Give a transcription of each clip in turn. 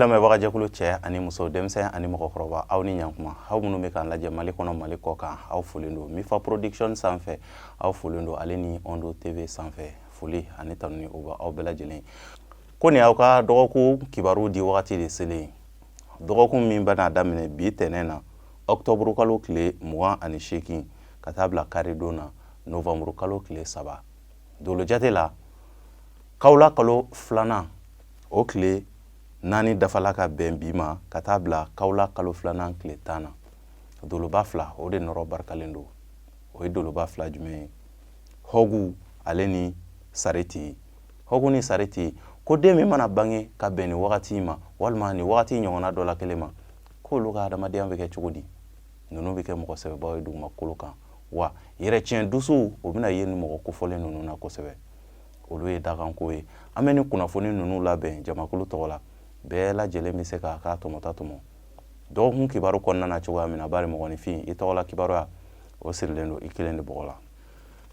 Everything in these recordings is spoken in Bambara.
lamɛnbaga jɛkulu cɛ ani muso denmisɛn ani mɔgɔkɔrɔba aw ni ɲankuma aw minnu bɛ k'an lajɛ Mali kɔnɔ Mali kɔ kan aw folen don Mifa Production sanfɛ aw folen don ale ni Ondo TV sanfɛ foli ani tanuni o bɛ aw bɛɛ lajɛlen ko ni aw ka dɔgɔkun kibaru di wagati de selen dɔgɔkun min bɛna daminɛ bi tɛnɛn na octobre kalo tile 28 ka taa bila karidon na novembre kalo tile 3 dolo jate la kawla kalo filanan o tile 4 dafala ka bɛn bi ma ka taa bila kawla kalo filanan tile 10 na doloba fila o de nɔrɔ barikalen don o ye doloba fila jumɛn ye Hogu ale ni Sareti Hogu ni Sareti ko den min mana bange ka bɛn ni wagati ma walima ni wagati ɲɔgɔnna dɔ la kelen ma k'olu ka adamadenya bɛ kɛ cogo di ninnu bɛ kɛ mɔgɔ sɛbɛbaw ye dugumakolo kan wa yɛrɛtiɲɛ dusu o bɛna ye ni mɔgɔ kofɔlen ninnu na kosɛbɛ olu ye dakanko ye an bɛ ni kunnafoni ninnu labɛn jamakulu tɔgɔ la bɛɛ lajɛlen bɛ se k'a ka tɔmɔta tɔmɔ dɔgɔkun kibaru kɔnɔna na cogoya min na bari mɔgɔninfin i tɔgɔ la kibaruya o sirilen don i kelen de bɔgɔ la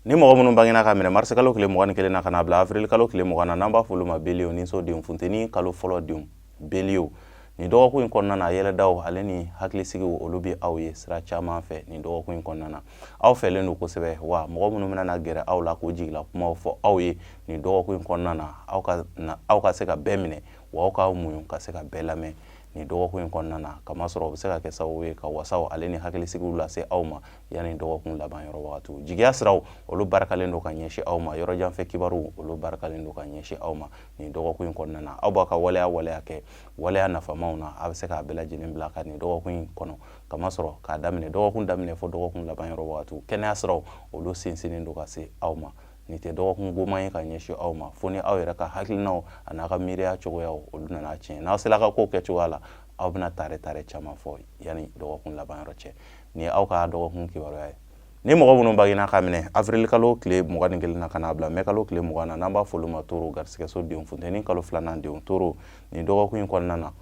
ni mɔgɔ minnu bangena ka minɛ marisi kalo tile 21 na ka na bila avril kalo tile 20 na n'an b'a fɔ olu ma beliw ni sodenw funteni kalo fɔlɔ denw beliw ni dɔgɔkun in kɔnɔna na yɛlɛdaw ale ni hakilisigiw olu bɛ aw ye sira caman fɛ ni dɔgɔkun in kɔnɔna na aw fɛlen don kosɛbɛ wa mɔgɔ minnu bɛna gɛrɛ aw la k'o jigila kumaw fɔ aw ye ni dɔgɔkun in kɔnɔna na aw ka se ka bɛɛ minɛ wa aw ka muɲu ka se ka bɛɛ lamɛn ni dɔgɔkun in kɔnɔna na kamasɔrɔ o bɛ se ka kɛ sababu ye ka wasaw ale ni hakilisigiw lase aw ma yanni dɔgɔkun laban yɔrɔ wagatiw jigiya siraw olu barakalen don ka ɲɛsin aw ma yɔrɔ janfɛ kibaru olu barakalen don ka ɲɛsin aw ma ni dɔgɔkun in kɔnɔna na aw b'a ka waleya kɛ waleya nafamaw na a bɛ se k'a bɛɛ lajɛlen bila ka ni dɔgɔkun in kɔnɔ kamasɔrɔ k'a daminɛ dɔgɔkun daminɛ fɔ dɔgɔkun laban yɔrɔ wagatiw kɛnɛya siraw olu sinsinnen don ka se aw ma ni tɛ dɔgɔkun goman ye ka ɲɛsin aw ma fo ni aw yɛrɛ ka hakilinaw a n'a ka miiriya cogoyaw olu nana tiɲɛ n'aw sera ka kow kɛ cogoya la aw bɛna tare caman fɔ yanni dɔgɔkun laban yɔrɔ cɛ ni aw ka dɔgɔkun kibaruya ye ni mɔgɔ minnu bagina ka minɛ avril kalo tile 21 na ka na bila mai kalo tile 20 na n'an b'a fɔ olu ma toro garisigɛso denw funteni kalo filanan denw toro ni dɔgɔkun in kɔnɔna na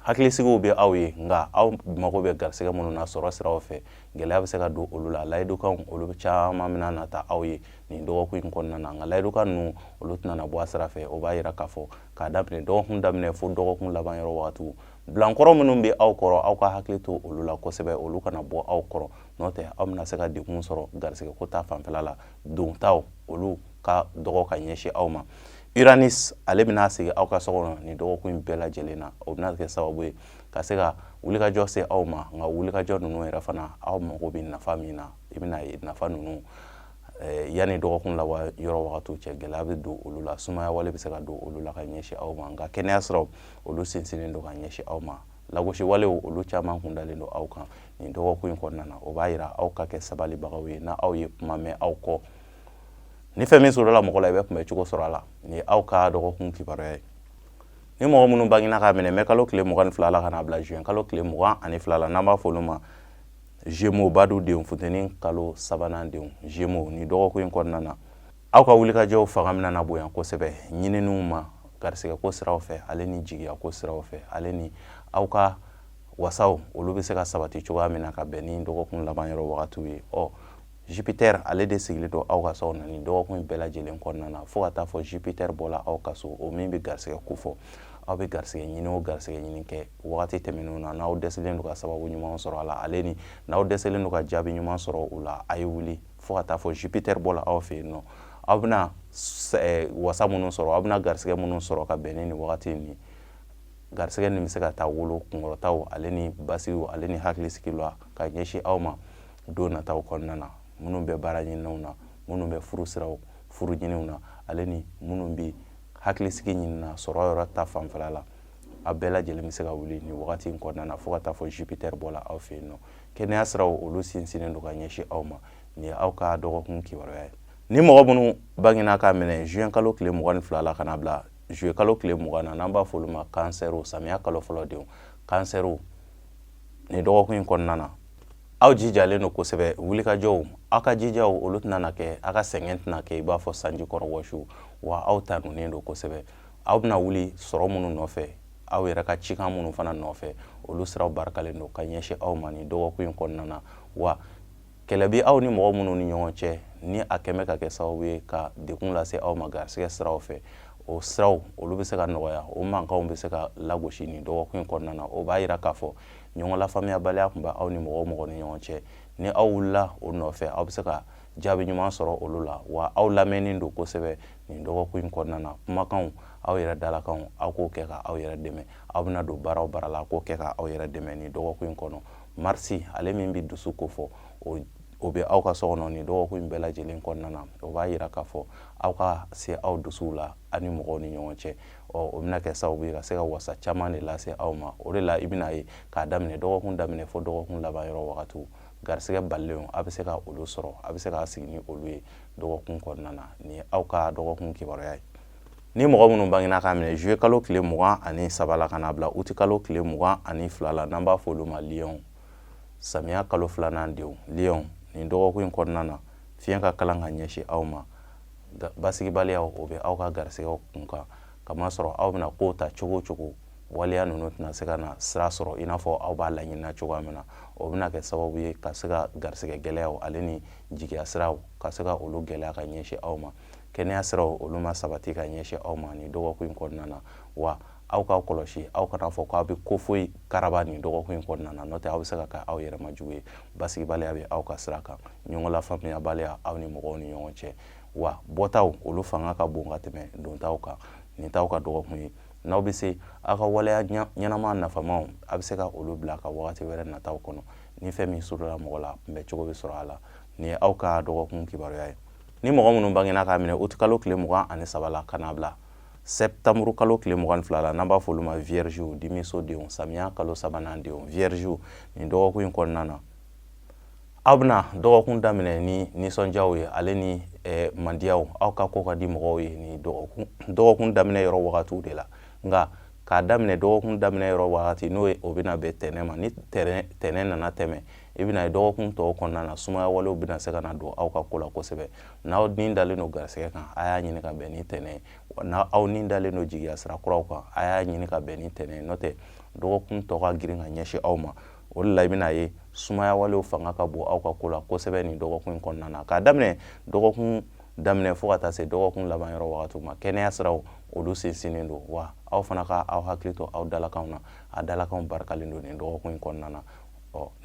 hakilisigiw bɛ aw ye nka aw mago bɛ garisigɛ minnu na sɔrɔ siraw fɛ gɛlɛya bɛ se ka don olu la layidukanw olu caman bɛna nata aw ye nin dɔgɔkun in kɔnɔna na nka layidukan ninnu olu tɛna bɔ a sira fɛ o b'a yira k'a fɔ k'a daminɛ dɔgɔkun daminɛ fo dɔgɔkun laban yɔrɔ wagatiw bilankɔrɔ minnu bɛ aw kɔrɔ aw ka hakili to olu la kosɛbɛ olu kana bɔ aw kɔrɔ n'o tɛ aw bɛna se ka degun sɔrɔ garisigɛ ko ta fanfɛla la dontaw olu ka dɔgɔ ka ɲɛsin aw ma Uranus ale bɛna sigi aw ka so kɔnɔ ni dɔgɔkun in bɛɛ lajɛlen na o bɛna kɛ sababu ye ka se ka wulikajɔ se aw ma nka wulikajɔ ninnu yɛrɛ fana aw mago bɛ nafa min na i bɛna ye nafa ninnu yanni dɔgɔkun la yɔrɔ wagatiw cɛ gɛlɛya bɛ don olu la sumaya wale bɛ se ka don olu la ka ɲɛsin aw ma nka kɛnɛya siraw olu sinsinnen don ka ɲɛsin aw ma lagosi walew olu caman kun dalen don aw kan nin dɔgɔkun in kɔnɔna na o b'a yira aw ka kɛ sabalibagaw ye na aw ye kuma mɛn aw kɔ ni fɛn min sɔrɔla mɔgɔ la i bɛ kunbɛ cogo sɔrɔ a la ni aw ka dɔgɔkun kibaruya ye ni mɔgɔ minnu bangina ka minɛ mai kalo tile 22 la ka na bila juin kalo tile 22 la n'an b'a fɔ olu ma Gémeaux badu denw funteni kalo sabanan denw Gémeaux ni dɔgɔkun in kɔnɔna na aw ka wulikajɔw fanga bɛna na bonya kosɛbɛ ɲininiw ma garisigɛ ko siraw fɛ ale ni jigiya ko siraw fɛ ale ni aw ka wasaw olu bɛ se ka sabati cogoya min na ka bɛn ni dɔgɔkun laban yɔrɔ wagatiw ye Jupiter ale de sigilen don aw ka so na ni dɔgɔkun in bɛɛ lajɛlen kɔnɔna na fo ka taa fɔ Jupiter bɔla aw ka so o min bɛ garisigɛ ko fɔ aw bɛ garisigɛ ɲini o garisigɛ ɲini kɛ wagati tɛmɛnenw na n'aw dɛsɛlen don ka sababu ɲuman sɔrɔ a la ale ni n'aw dɛsɛlen don ka jaabi ɲuman sɔrɔ o la a ye wuli fo ka taa fɔ Jupiter bɔla aw fɛ yen nɔ aw bɛna wasa minnu sɔrɔ aw bɛna garisigɛ minnu sɔrɔ ka bɛn ni wagati in garisigɛ nin bɛ se ka taa wolo kunkɔrɔtaw ale ni basigiw ale ni hakilisigi la ka ɲɛsin aw ma don nataw kɔnɔna na minnu bɛ baara ɲininaw na minnu bɛ furu siraw furu ɲiniw na ale ni minnu bɛ hakilisigi ɲinina sɔrɔ yɔrɔ ta fanfɛla la a bɛɛ lajɛlen bɛ se ka wuli ni wagati in kɔnɔna na fo ka taa fɔ Jupiter bɔla aw fɛ yen nɔ kɛnɛya siraw olu sinsinnen don ka ɲɛsin aw ma ni ye aw ka dɔgɔkun kibaruya ye ni mɔgɔ minnu bangena ka minɛ juin kalo tile 22 la ka na bila juillet kalo tile 20 na n'an b'a fɔ olu ma kansɛriw samiya kalo fɔlɔ denw kansɛriw ni dɔgɔkun in kɔnɔna na aw jijalen don kosɛbɛ wulikajɔw aw ka jijaw olu tɛna kɛ aw ka sɛgɛn tɛna kɛ i b'a fɔ sanji kɔrɔ wɔsiw wa aw tanunen don kosɛbɛ aw bɛna wuli sɔrɔ minnu nɔfɛ aw yɛrɛ ka cikan minnu fana nɔfɛ olu siraw barakalen don ka ɲɛsin aw ma ni dɔgɔkun in kɔnɔna na wa kɛlɛ bɛ aw ni mɔgɔ minnu ni ɲɔgɔn cɛ ni a kɛmɛ ka kɛ sababu ye ka degun lase aw ma garisigɛ siraw fɛ o siraw olu bɛ se ka nɔgɔya o mankanw bɛ se ka lagosi nin dɔgɔkun kɔnɔna na o b'a yira k'a fɔ ɲɔgɔn lafaamuyabaliya tun bɛ aw ni mɔgɔ o mɔgɔ ni ɲɔgɔn cɛ ni aw wulila o nɔfɛ aw bɛ se ka jaabi ɲuman sɔrɔ olu la wa aw lamɛnnen don kosɛbɛ nin dɔgɔkun kɔnɔna na kumakanw aw yɛrɛ dalakanw aw k'o kɛ ka aw yɛrɛ dɛmɛ aw bɛna don baara o baara la k'o kɛ ka aw yɛrɛ dɛmɛ nin dɔgɔkun kɔnɔ marisi ale min bɛ dusu ko fɔ o bɛ aw ka so kɔnɔ nin dɔgɔkun bɛɛ lajɛlen kɔnɔna na o b'a yira k'a fɔ aw ka se aw dusuw la ani mɔgɔw ni ɲɔgɔn cɛ o bɛna kɛ sababu ye ka se ka wasa caman de lase aw ma o de la i bɛna ye k'a daminɛ dɔgɔkun daminɛ fo dɔgɔkun laban yɔrɔ wagatiw garisɛgɛ balilenw a bɛ se ka olu sɔrɔ a bɛ se k'a sigi ni olu ye dɔgɔkun kɔnɔna na nin ye aw ka dɔgɔkun kibaruya ye ni mɔgɔ minnu bangena k'a minɛ juillet kalo tile 23 la ka n'a bila août kalo tile 22 la n'an b'a fɔ olu ma lion samiya kalo 2nan denw lion nin dɔgɔkun kɔnɔna na fiɲɛ ka kalan ka ɲɛsin aw ma basigibaliya o bɛ aw ka garisɛgɛw kun kan kamasɔrɔ aw bɛna kow ta cogo o cogo waleya ninnu tɛna se ka na sira sɔrɔ i n'a fɔ aw b'a laɲinina cogoya min na o bɛna kɛ sababu ye ka se ka garisɛgɛ gɛlɛyaw ale ni jigiya siraw ka se ka olu gɛlɛya ka ɲɛsin aw ma kɛnɛya siraw olu ma sabati ka ɲɛsin aw ma nin dɔgɔkun kɔnɔna na wa aw k'aw kɔlɔsi aw kana fɔ k'aw bɛ ko foyi karaba nin dɔgɔkun kɔnɔna na n'o tɛ aw bɛ se ka kɛ aw yɛrɛ majugu ye basigibaliya bɛ aw ka sira kan ɲɔgɔn lafaamuyabaliya aw ni mɔgɔw ni ɲɔgɔn cɛ wa bɔtaw olu fanga ka bon ka tɛmɛ dontaw kan nin t'aw ka dɔgɔkun ye n'aw bɛ se aw ka waleya ɲɛnama nafamaw a bɛ se ka olu bila ka wagati wɛrɛ nataw kɔnɔ ni fɛn min surula mɔgɔ la kunbɛ cogo bɛ sɔrɔ a la nin ye aw ka dɔgɔkun kibaruya ye ni mɔgɔ minnu bangena k'a minɛ août kalo tile 23 la ka n'a bila septembre kalo tile 22 la n'an b'a fɔ olu ma viergew dimisodenw samiya kalo 3nan denw viergew nin dɔgɔkun kɔnɔna na aw bɛna dɔgɔkun daminɛ ni nisɔndiyaw ye ale ni mandiyaw aw ka ko ka di mɔgɔw ye ni dɔgɔkun daminɛ yɔrɔ wagatiw de la nka k'a daminɛ dɔgɔkun daminɛ yɔrɔ wagati n'o ye o bɛna bɛn tɛnɛ ma ni tɛnɛ nana tɛmɛ i bɛna ye dɔgɔkun tɔw kɔnɔna na sumaya walew bɛna se ka na don aw ka ko la kosɛbɛ n'aw ni dalen don garisɛgɛ kan a y'a ɲini ka bɛn ni tɛnɛ ye n'aw ni dalen don jigiya sira kuraw kan a y'a ɲini ka bɛn ni tɛnɛ ye n'o tɛ dɔgɔkun tɔw ka girin ka ɲɛsin aw ma o de la i bɛna ye sumaya walew fanga ka bon aw ka ko la kosɛbɛ nin dɔgɔkun kɔnɔna na k'a daminɛ dɔgɔkun daminɛ fo ka taa se dɔgɔkun laban yɔrɔ wagatiw ma kɛnɛya siraw olu sinsinnen don wa aw fana ka aw hakili to aw dalakanw na a dalakanw barikalen don nin dɔgɔkun kɔnɔna na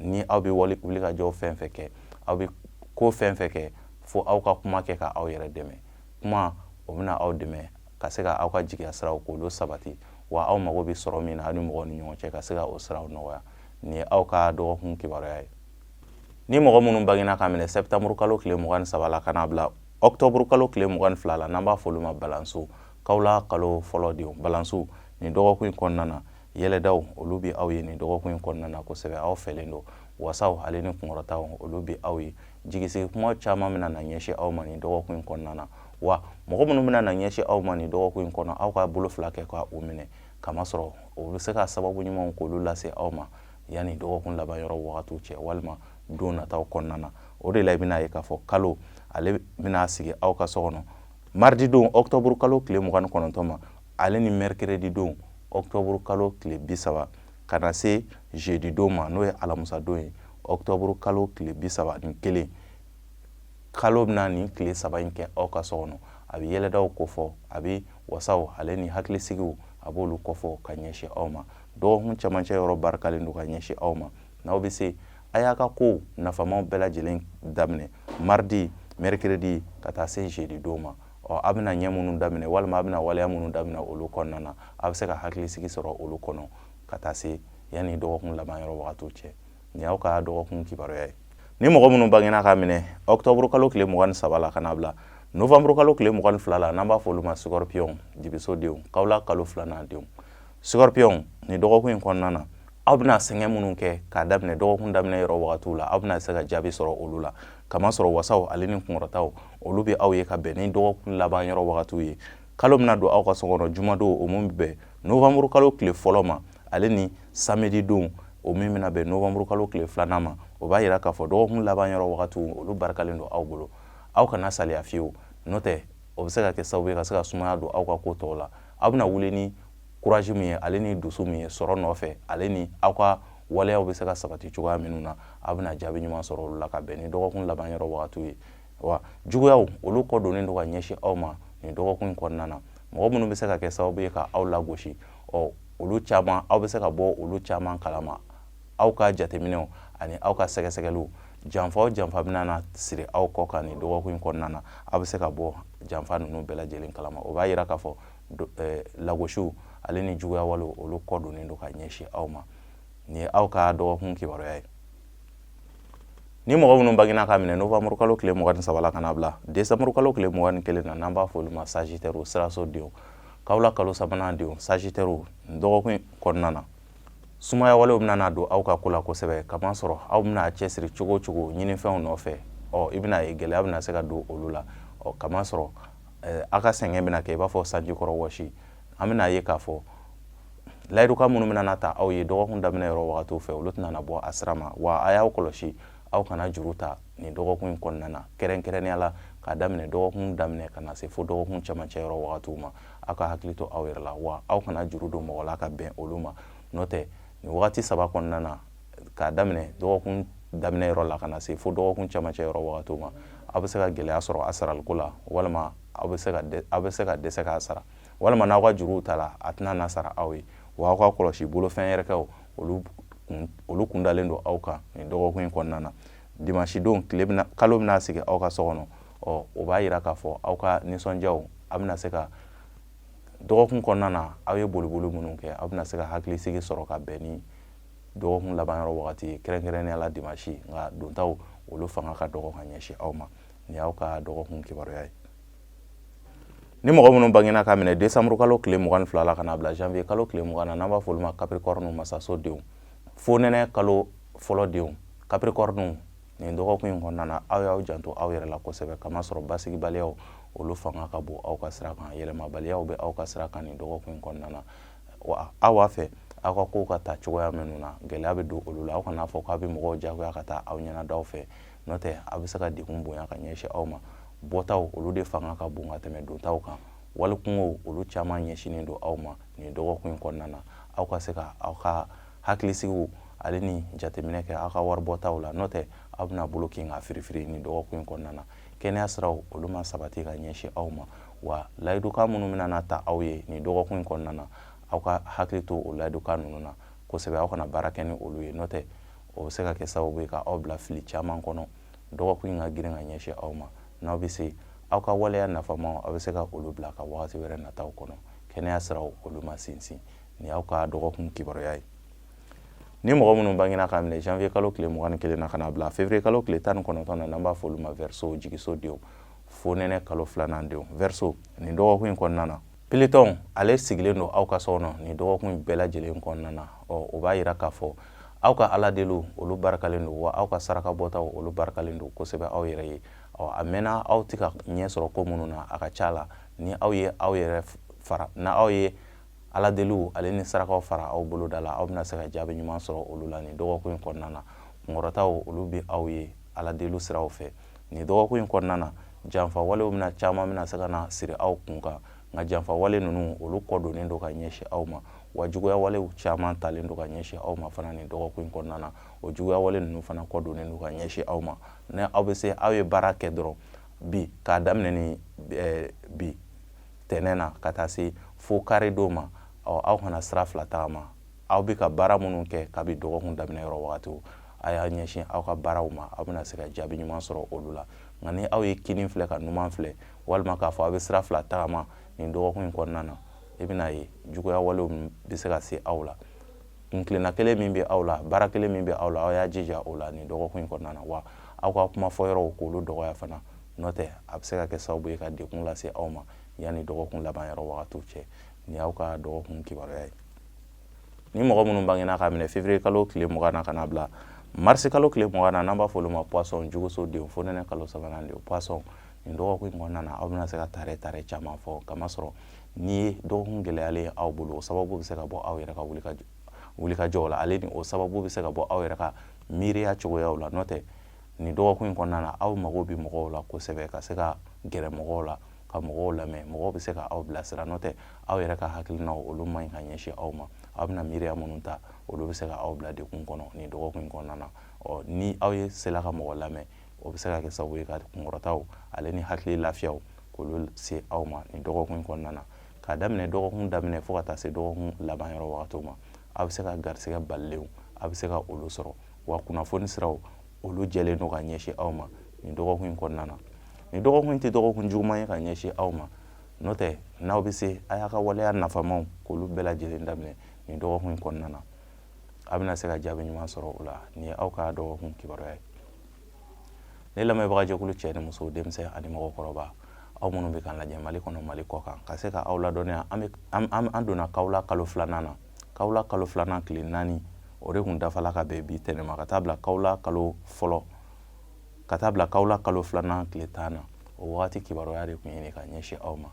ni aw bɛ wuli ka jɔ fɛn fɛn kɛ aw bɛ ko fɛn fɛn kɛ fo aw ka kuma kɛ ka aw yɛrɛ dɛmɛ kuma o bɛna aw dɛmɛ ka se ka aw ka jigiya siraw k'olu sabati wa aw mago bɛ sɔrɔ min na aw ni mɔgɔw ni ɲɔgɔn cɛ ka se ka o siraw nɔgɔya nin ye aw ka dɔgɔkun kibaruya ye ni mɔgɔ minnu bangena k'a minɛ septembre kalo tile 23 la ka n'a bila octobre kalo tile 22 la n'an b'a fɔ olu ma balanso kawla kalo fɔlɔ denw balanso nin dɔgɔkun kɔnɔna na yɛlɛdaw olu bɛ aw ye nin dɔgɔkun kɔnɔna na kosɛbɛ aw fɛlen don wasaw ale ni kunkɔrɔtaw olu bɛ aw ye jigisigi kuma caman bɛna na ɲɛsin aw ma nin dɔgɔkun kɔnɔna na wa mɔgɔ minnu bɛna na ɲɛsin aw ma nin dɔgɔkun kɔnɔ aw ka bolo fila kɛ ka u minɛ kamasɔrɔ o bɛ se ka sababu ɲumanw k'olu lase aw ma yanni dɔgɔkun laban yɔrɔ wagatiw cɛ walima don nataw kɔnɔna na o de la i bɛna ye k'a fɔ kalo ale bɛna sigi aw ka so kɔnɔ mardi don octobre kalo tile 29 ma ale ni mercredi don octobre kalo tile 30 ka na se jeudi don ma n'o ye alamusa don ye octobre kalo tile 31 kalo bɛna nin tile 3 in kɛ aw ka so kɔnɔ a bɛ yɛlɛdaw kofɔ a bɛ wasaw ale ni hakilisigiw a b'olu kofɔ ka ɲɛsin aw ma dɔgɔkun camancɛ yɔrɔ barikalen don ka ɲɛsin aw ma n'aw bɛ se a y'a ka ko nafamaw bɛɛ lajɛlen daminɛ mardi mercredi ka taa se jeudi don ma a bɛna ɲɛ minnu daminɛ walima a bɛna waleya minnu daminɛ olu kɔnɔna na a bɛ se ka hakilisigi sɔrɔ olu kɔnɔ ka taa se yanni dɔgɔkun laban yɔrɔ wagatiw cɛ nin y'aw ka dɔgɔkun kibaruya ye ni mɔgɔ minnu bangena k'a minɛ octobre kalo tile 23 la ka n'a bila novembre kalo tile 22 la n'an b'a fɔ olu ma scorpion dibisodenw kawla kalo 2nan denw scorpion nin dɔgɔkun kɔnɔna na aw bɛna sɛgɛn minnu kɛ k'a daminɛ dɔgɔkun daminɛ yɔrɔ wagatiw la aw bɛna se ka jaabi sɔrɔ olu la kamasɔrɔ wasaw ale ni kunkɔrɔtaw olu bɛ aw ye ka bɛn ni dɔgɔkun laban yɔrɔ wagatiw ye kalo bɛna don aw ka so kɔnɔ jumadon o min bɛ bɛn novembre kalo tile fɔlɔ ma ale ni samedi don o min bɛna bɛn novembre kalo tile 2nan ma o b'a yira k'a fɔ dɔgɔkun laban yɔrɔ wagatiw olu barikalen don aw bolo aw kana saliya fiyewu n'o tɛ o bɛ se ka kɛ sababu ye ka se ka sumaya don aw ka ko tɔw la aw bɛna wuli ni courage min ye ale ni dusu min ye sɔrɔ nɔfɛ ale ni aw ka waleyaw bɛ se ka sabati cogoya minnu na aw bɛna jaabi ɲuman sɔrɔ olu la ka bɛn ni dɔgɔkun laban yɔrɔ wagatiw ye wa juguyaw olu kɔ donnen don ka ɲɛsin aw ma nin dɔgɔkun kɔnɔna na mɔgɔ minnu bɛ se ka kɛ sababu ye ka aw lagosi olu caman aw bɛ se ka bɔ olu caman kalama aw ka jateminɛw ani aw ka sɛgɛsɛgɛliw janfa o janfa bɛna na siri aw kɔ kan nin dɔgɔkun in kɔnɔna na aw bɛ se ka bɔ janfa ninnu bɛɛ lajɛlen kalama o b'a yira k'a fɔ lagosiw ale ni juguya walew olu kɔ donnen don ka ɲɛsin aw ma nin ye aw ka dɔgɔkun kibaruya ye ni mɔgɔ minnu bangena ka minɛ novembre kalo tile 23 la ka na bila décembre kalo tile 21 na n'an b'a fɔ olu ma sagittaire sirasodenw k'aw la kalo sabanan denw sagittaire dɔgɔkun kɔnɔna na sumaya walew bɛna na don aw ka ko la kosɛbɛ kamasɔrɔ aw bɛna cɛsiri cogo o cogo ɲinifɛnw nɔfɛ i bɛna ye gɛlɛya bɛna se ka don olu la kamasɔrɔ aw ka sɛgɛn bɛna kɛ i b'a fɔ sanji kɔrɔ wɔsi an bɛna ye k'a fɔ layiduka minnu bɛna na ta aw ye dɔgɔkun daminɛ yɔrɔ wagatiw fɛ olu tɛna na bɔ a sira ma wa a y'aw kɔlɔsi aw kana juru ta nin dɔgɔkun in kɔnɔna na kɛrɛnkɛrɛnnenya la k'a daminɛ dɔgɔkun daminɛ ka na se fo dɔgɔkun cɛmancɛ yɔrɔ wagatiw ma aw ka hakili to aw yɛrɛ la wa aw kana juru don mɔgɔ la ka bɛn olu ma n'o tɛ nin wagati saba kɔnɔna na k'a daminɛ dɔgɔkun daminɛ yɔrɔ la ka na se fo dɔgɔkun cɛmancɛ yɔrɔ wagatiw ma aw bɛ se ka gɛlɛya sɔrɔ a saraliko la walima aw bɛ se ka dɛsɛ k'a sara walima n'aw ka juruw ta la a tɛna na sara aw ye wa aw ka kɔlɔsi bolofɛn yɛrɛkɛw olu kundalen don aw kan nin dɔgɔkun in kɔnɔna na dimanche don kalo bɛna sigi aw ka so kɔnɔ o b'a yira k'a fɔ aw ka nisɔndiyaw aw bɛna se ka dɔgɔkun kɔnɔna na aw ye boliboli minnu kɛ aw bɛna se ka hakilisigi sɔrɔ ka bɛn ni dɔgɔkun laban yɔrɔ wagati ye kɛrɛnkɛrɛnnenya la dimanche nka dontaw olu fanga ka dɔgɔ ka ɲɛsin aw ma nin y'aw ka dɔgɔkun kibaruya ye ni mɔgɔ minnu bangena ka minɛ décembre kalo tile 22 la ka na bila janvier kalo tile 20 na n'an b'a fɔ olu ma capricorne masasodenw fo nɛnɛ kalo fɔlɔ denw capricorne nin dɔgɔkun in kɔnɔna na aw y'aw janto aw yɛrɛ la kosɛbɛ kamasɔrɔ basigibaliyaw olu fanga ka bon aw ka sira kan yɛlɛmabaliyaw bɛ aw ka sira kan nin dɔgɔkun in kɔnɔna na wa aw b'a fɛ aw ka kow ka taa cogoya minnu na gɛlɛya bɛ don olu la aw kana fɔ k'aw bɛ mɔgɔw jagoya ka taa aw ɲɛnadaw fɛ n'o tɛ aw bɛ se ka degun bonya ka ɲɛsin aw ma bɔtaw olu de fanga ka bon ka tɛmɛ dontaw kan walikungow olu caman ɲɛsinnen don aw ma nin dɔgɔkun in kɔnɔna na aw ka se ka aw ka hakilisigiw ale ni jateminɛ kɛ aw ka wari bɔtaw la n'o tɛ aw bɛna bolo kin ka firifiri nin dɔgɔkun in kɔnɔna na kɛnɛya siraw olu ma sabati ka ɲɛsin aw ma wa layiduka minnu bɛna na ta aw ye nin dɔgɔkun in kɔnɔna na aw ka hakili to o layiduka ninnu na kosɛbɛ aw kana baara kɛ ni olu ye n'o tɛ o bɛ se ka kɛ sababu ye ka aw bila fili caman kɔnɔ dɔgɔkun in ka girin ka ɲɛsin aw ma n'aw bɛ se aw ka waleya nafamaw aw bɛ se ka olu bila ka wagati wɛrɛ nataw kɔnɔ kɛnɛya siraw olu ma sinsin nin y'aw ka dɔgɔkun kibaruya ye ni mɔgɔ minnu bangena ka minɛ janvier kalo tile 21 na ka na bila février kalo tile 19 na n'an b'a fɔ olu ma verseau jigisodenw fo nɛnɛ kalo 2nan denw verseau nin dɔgɔkun in kɔnɔna na pilitɔn ale sigilen don aw ka so kɔnɔ nin dɔgɔkun in bɛɛ lajɛlen kɔnɔna na o b'a yira k'a fɔ aw ka aladeliw olu barakalen don wa aw ka saraka bɔtaw olu barakalen don kosɛbɛ aw yɛrɛ ye a mɛnna aw tɛ ka ɲɛ sɔrɔ ko minnu na a ka ca la ni aw ye aw yɛrɛ fara na aw ye aladeliw ale ni sarakaw fara aw boloda la aw bɛna se ka jaabi ɲuman sɔrɔ olu la nin dɔgɔkun in kɔnɔna na kunkɔrɔtaw olu bɛ aw ye aladeliw siraw fɛ nin dɔgɔkun in kɔnɔna na janfa walew caman bɛna se ka na siri aw kun kan nka janfa wale ninnu olu kɔ donnen don ka ɲɛsin aw ma wa juguya walew caman talen don ka ɲɛsin aw ma fana nin dɔgɔkun in kɔnɔna na o juguya wale ninnu fana kɔ donnen don ka ɲɛsin aw ma ni aw bɛ se aw ye baara kɛ dɔrɔn bi k'a daminɛ ni bi tɛnɛn na ka taa se fo kari dɔw ma aw kana sira fila tagama aw bɛ ka baara minnu kɛ kabi dɔgɔkun daminɛ yɔrɔ wagatiw a y'a ɲɛsin aw ka baaraw ma aw bɛna se ka jaabi ɲuman sɔrɔ olu la nka ni aw ye kini filɛ ka numan filɛ walima k'a fɔ aw bɛ sira fila tagama nin dɔgɔkun in kɔnɔna na i bɛna ye juguya walew bɛ se ka se aw la kunkilenna kelen min bɛ aw la baara kelen min bɛ aw la aw y'a jija o la nin dɔgɔkun in kɔnɔna na wa aw ka kuma fɔ yɔrɔw k'olu dɔgɔya fana n'o tɛ a bɛ se ka kɛ sababu ye ka degun lase aw ma yanni dɔgɔkun laban yɔrɔ wagatiw cɛ nin y'aw ka dɔgɔkun kibaruya ye ni mɔgɔ minnu bangena ka minɛ février kalo tile 20 na ka na bila mars kalo tile 20 na n'an b'a fɔ olu ma poisson jugusodenw fo nɛnɛ kalo 3nan denw poisson nin dɔgɔkun in kɔnɔna na aw bɛna se ka tare caman fɔ kamasɔrɔ n'i ye dɔgɔkun gɛlɛyalen aw bolo o sababu bɛ se ka bɔ aw yɛrɛ ka wulikajɔw la ale ni o sababu bɛ se ka bɔ aw yɛrɛ ka miiriya cogoyaw la n'o tɛ nin dɔgɔkun in kɔnɔna na aw mago bɛ mɔgɔw la kosɛbɛ ka se ka gɛrɛ mɔgɔw la ka mɔgɔw lamɛn mɔgɔw bɛ se ka aw bilasira n'o tɛ aw yɛrɛ ka hakilinaw olu man ɲi ka ɲɛsin aw ma aw bɛna miiriya minnu ta olu bɛ se ka aw bila degun kɔnɔ nin dɔgɔkun in kɔnɔna na ni aw ye sela ka mɔgɔ lamɛn o bɛ se ka kɛ sababu ye ka kunkɔrɔtaw ale ni hakili lafiyaw k'olu se aw ma nin dɔgɔkun in kɔnɔna na k'a daminɛ dɔgɔkun daminɛ fo ka taa se dɔgɔkun laban yɔrɔ wagatiw ma a bɛ se ka garisɛgɛ balilenw a bɛ se ka olu sɔrɔ wa kunnafoni siraw olu jɛlen don ka ɲɛsin aw ma nin dɔgɔkun in kɔnɔna na nin dɔgɔkun in tɛ dɔgɔkun juguman ye ka ɲɛsin aw ma n'o tɛ n'aw bɛ se a y'a ka waleya nafamaw k'olu bɛɛ lajɛlen daminɛ nin dɔgɔkun in kɔnɔna na a bɛna se ka jaabi ɲuman sɔrɔ o la nin ye aw ka dɔgɔkun kibaruya ye ne lamɛnbaga jɛkulu cɛ ni muso denmisɛn ani mɔgɔkɔrɔba aw minnu bɛ k'an lajɛ Mali kɔnɔ Mali kɔ kan ka se ka aw ladɔnniya an donna Kawula kalo filanan na Kawula kalo filanan tile 4 o de kun dafala ka bɛn bi tɛnɛ ma ka taa bila Kawula kalo fɔlɔ ka taa bila Kawula kalo filanan tile 10 na o wagati kibaruya de kun ye ka ɲɛsin aw ma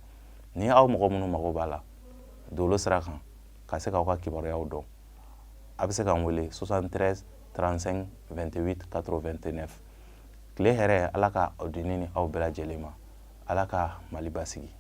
ni aw mɔgɔ minnu mago b'a la dolo sira kan ka se k'aw ka kibaruyaw dɔn a bɛ se k'an wele 73 35 28 89 tile hɛrɛ Ala ka aw di ni aw bɛɛ lajɛlen ma Ala ka Mali basigi